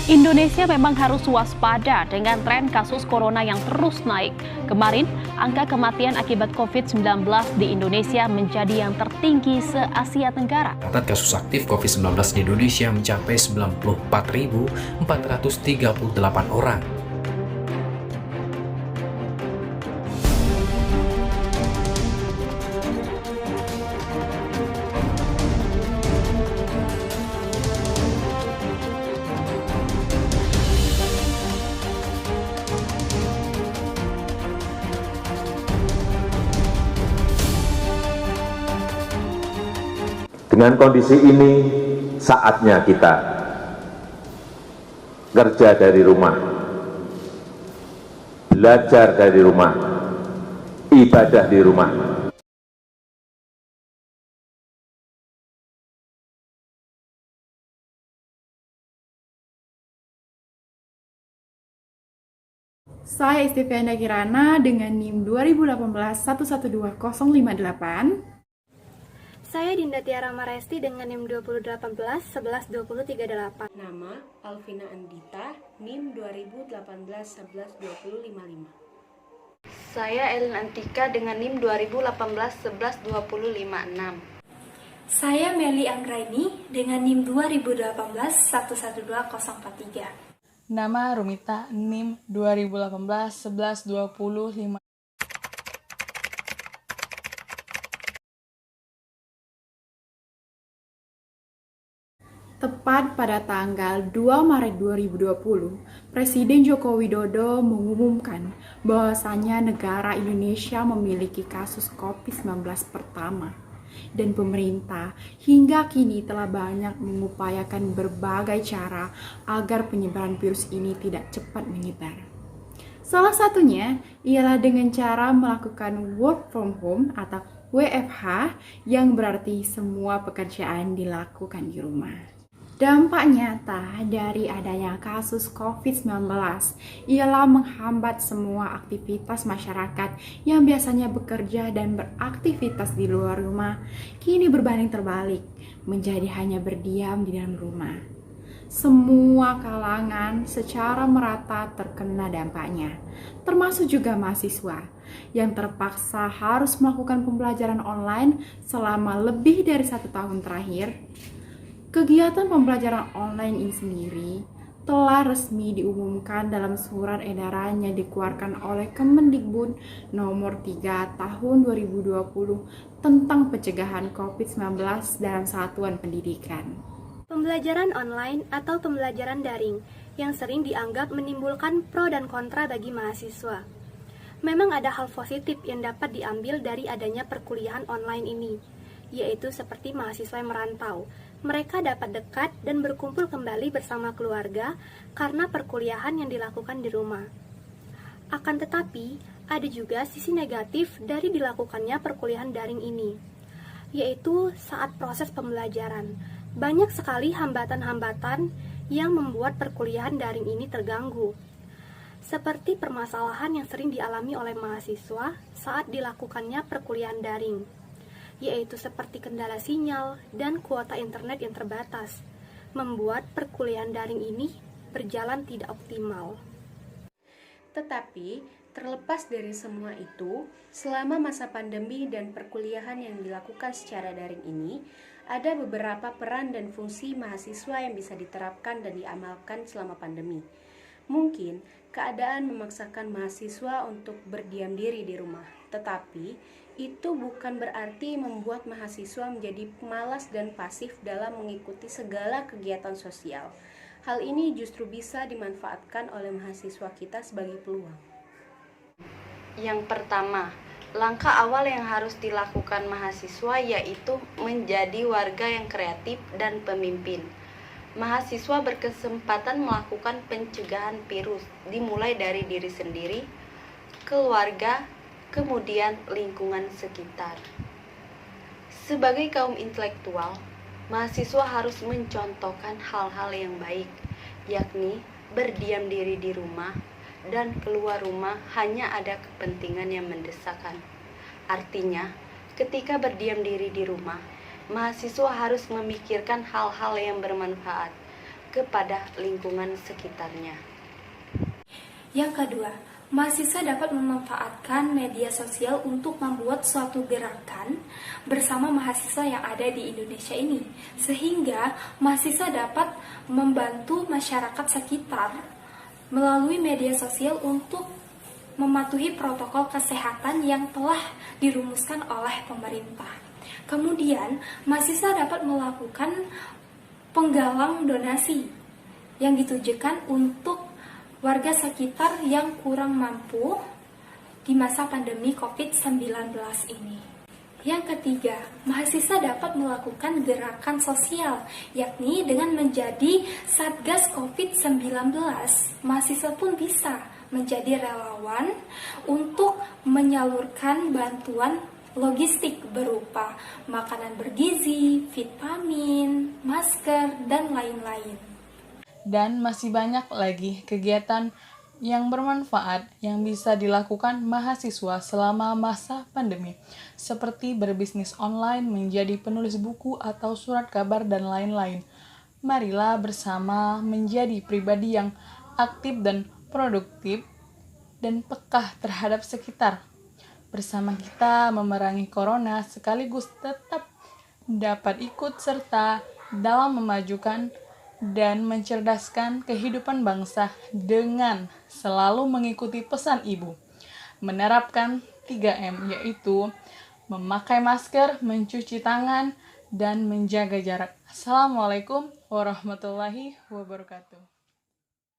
Indonesia memang harus waspada dengan tren kasus corona yang terus naik. Kemarin, angka kematian akibat COVID-19 di Indonesia menjadi yang tertinggi se-Asia Tenggara. Catat kasus aktif COVID-19 di Indonesia mencapai 94.438 orang. Dengan kondisi ini, saatnya kita kerja dari rumah, belajar dari rumah, ibadah di rumah. Saya Istifiana Kirana dengan NIM 2018-112058. Saya Dinda Tiara Maresti dengan NIM 2018-112038. Nama Alvina Andita, NIM 2018-112055. Saya Elin Antika dengan NIM 2018-112056. Saya Meli Anggraini dengan NIM 2018-112043. Nama Rumita, NIM 2018-112055. Tepat pada tanggal 2 Maret 2020, Presiden Joko Widodo mengumumkan bahwasannya negara Indonesia memiliki kasus COVID-19 pertama. Dan pemerintah hingga kini telah banyak mengupayakan berbagai cara agar penyebaran virus ini tidak cepat menyebar. Salah satunya ialah dengan cara melakukan work from home atau WFH yang berarti semua pekerjaan dilakukan di rumah. Dampak nyata dari adanya kasus COVID-19 ialah menghambat semua aktivitas masyarakat yang biasanya bekerja dan beraktivitas di luar rumah, kini berbanding terbalik, menjadi hanya berdiam di dalam rumah. Semua kalangan secara merata terkena dampaknya, termasuk juga mahasiswa yang terpaksa harus melakukan pembelajaran online selama lebih dari 1 tahun terakhir. Kegiatan pembelajaran online ini sendiri telah resmi diumumkan dalam surat edaran yang dikeluarkan oleh Kemendikbud nomor 3 tahun 2020 tentang pencegahan COVID-19 dalam satuan pendidikan. Pembelajaran online atau pembelajaran daring yang sering dianggap menimbulkan pro dan kontra bagi mahasiswa. Memang ada hal positif yang dapat diambil dari adanya perkuliahan online ini, yaitu seperti mahasiswa yang merantau. Mereka dapat dekat dan berkumpul kembali bersama keluarga karena perkuliahan yang dilakukan di rumah. Akan tetapi, ada juga sisi negatif dari dilakukannya perkuliahan daring ini, yaitu saat proses pembelajaran. Banyak sekali hambatan-hambatan yang membuat perkuliahan daring ini terganggu, seperti permasalahan yang sering dialami oleh mahasiswa saat dilakukannya perkuliahan daring, yaitu seperti kendala sinyal dan kuota internet yang terbatas, membuat perkuliahan daring ini berjalan tidak optimal. Tetapi, terlepas dari semua itu, selama masa pandemi dan perkuliahan yang dilakukan secara daring ini, ada beberapa peran dan fungsi mahasiswa yang bisa diterapkan dan diamalkan selama pandemi. Mungkin, keadaan memaksakan mahasiswa untuk berdiam diri di rumah, tetapi itu bukan berarti membuat mahasiswa menjadi malas dan pasif dalam mengikuti segala kegiatan sosial. Hal ini justru bisa dimanfaatkan oleh mahasiswa kita sebagai peluang. Yang pertama, langkah awal yang harus dilakukan mahasiswa yaitu menjadi warga yang kreatif dan pemimpin. Mahasiswa berkesempatan melakukan pencegahan virus, dimulai dari diri sendiri, keluarga, kemudian lingkungan sekitar. Sebagai kaum intelektual, mahasiswa harus mencontohkan hal-hal yang baik, yakni berdiam diri di rumah dan keluar rumah hanya ada kepentingan yang mendesakan. Artinya, ketika berdiam diri di rumah, mahasiswa harus memikirkan hal-hal yang bermanfaat, kepada lingkungan sekitarnya. Yang kedua, mahasiswa dapat memanfaatkan media sosial untuk membuat suatu gerakan bersama mahasiswa yang ada di Indonesia ini, sehingga mahasiswa dapat membantu masyarakat sekitar melalui media sosial untuk mematuhi protokol kesehatan yang telah dirumuskan oleh pemerintah. Kemudian, mahasiswa dapat melakukan penggalang donasi yang ditujukan untuk warga sekitar yang kurang mampu di masa pandemi COVID-19 ini. Yang ketiga, mahasiswa dapat melakukan gerakan sosial, yakni dengan menjadi Satgas COVID-19. Mahasiswa pun bisa menjadi relawan untuk menyalurkan bantuan logistik berupa makanan bergizi, vitamin, masker, dan lain-lain. Dan masih banyak lagi kegiatan yang bermanfaat yang bisa dilakukan mahasiswa selama masa pandemi, seperti berbisnis online, menjadi penulis buku atau surat kabar, dan lain-lain. Marilah bersama menjadi pribadi yang aktif dan produktif dan peka terhadap sekitar. Bersama kita memerangi corona sekaligus tetap dapat ikut serta dalam memajukan dan mencerdaskan kehidupan bangsa dengan selalu mengikuti pesan Ibu. Menerapkan 3M, yaitu memakai masker, mencuci tangan, dan menjaga jarak. Assalamualaikum warahmatullahi wabarakatuh.